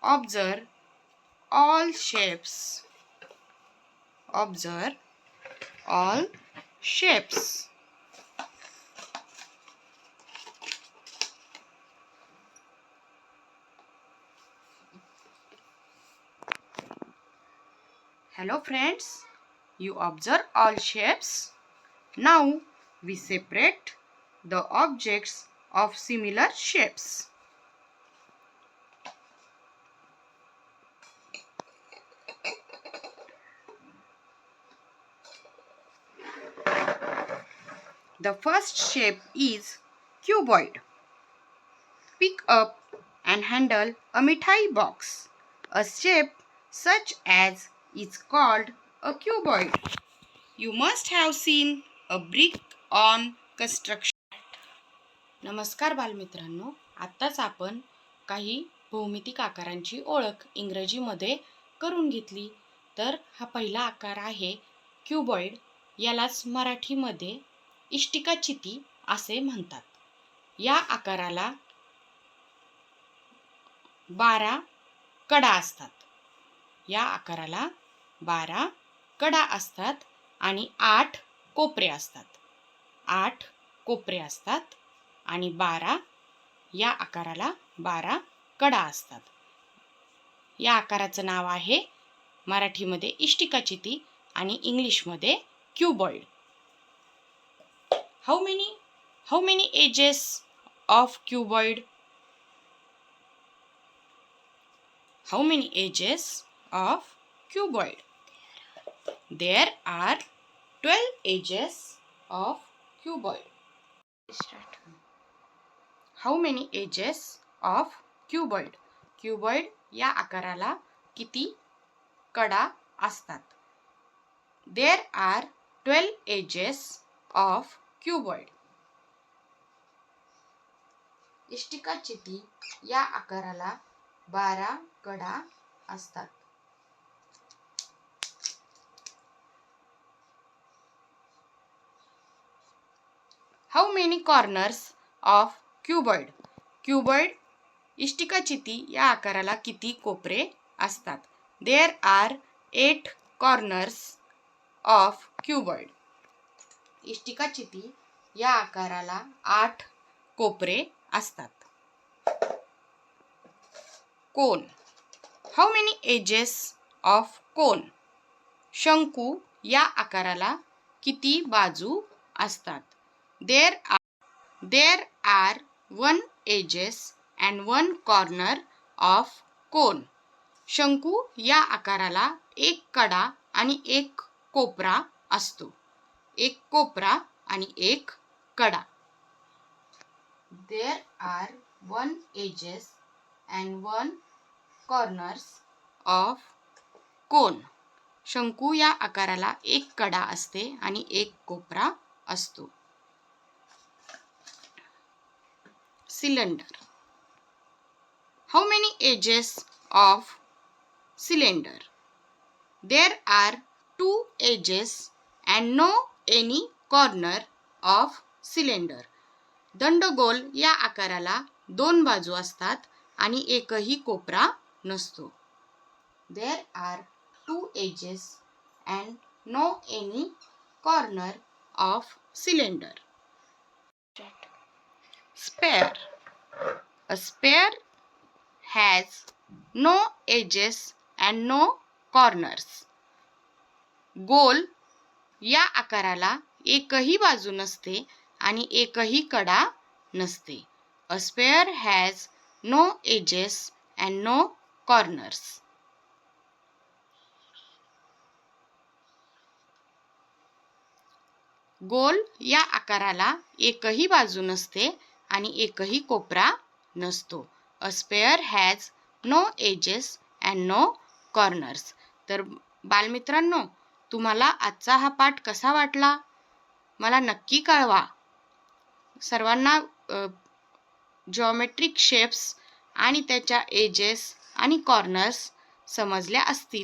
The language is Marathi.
Observe all shapes. Observe all shapes. Hello friends, you observe all shapes. Now we separate the objects of similar shapes. The first shape is cuboid. Pick up and handle a mithai box. A shape such as is called a cuboid. You must have seen a brick on construction. नमस्कार बालमित्रांनो, आत्ताच आपण काही भौमितिक आकारांची ओळख इंग्रजीमध्ये करून घेतली. तर हा पहिला आकार आहे क्यूबॉइड. यालाच मराठीमध्ये इष्टिकाचिती असे म्हणतात. या आकाराला 12 कडा असतात. या आकाराला 12 कडा असतात आणि 8 कोपरे असतात. 8 कोपरे असतात आणि 12 या आकाराला 12 कडा असतात. या आकाराचं नाव आहे मराठीमध्ये इष्टिकाचिती आणि इंग्लिशमध्ये cuboid. How many edges of cuboid? How many edges of cuboid? There are 12 edges of cuboid. Start. How many edges of cuboid? Cuboid या आकाराला किती कडा असतात? There are 12 edges of cuboid. इष्टिकाचिती या आकाराला 12 कडा असतात. How many corners of cuboid? Cuboid इष्टिकाचिती या आकाराला किती कोपरे असतात? There are 8 corners of cuboid. इष्टिकाचिती या आकाराला 8 कोपरे असतात. कोन. How many edges of cone? शंकू या आकाराला किती बाजू असतात? There are 1 edges and 1 corner of cone. शंकू या आकाराला 1 कडा आणि 1 कोपरा असतो. 1 कोपरा आणि 1 कडा. There are 1 edges and 1 corners of cone. शंकू या आकाराला 1 कडा असते आणि 1 कोपरा असतो. Cylinder. How many edges of cylinder? There are 2 edges and no any corner of cylinder. दंडगोल या आकाराला 2 बाजू असतात आणि एकही कोपरा नसतो. There are 2 edges and no any corner of cylinder. Sphere. A sphere has no edges and no corners. गोल या आकाराला एकही बाजू नसते आणि एकही कडा नसते. A sphere has no edges and no corners. गोल या आकाराला एकही बाजू नसते आणि एकही कोपरा नसतो. A sphere has no edges and no corners. तर बालमित्रांनो, तुम्हाला आजचा हा पाठ कसा वाटला मला नक्की कळवा. सर्वांना जिओमेट्रिक शेप्स आणि त्याच्या एजेस आणि कॉर्नर्स समजल्या असतील.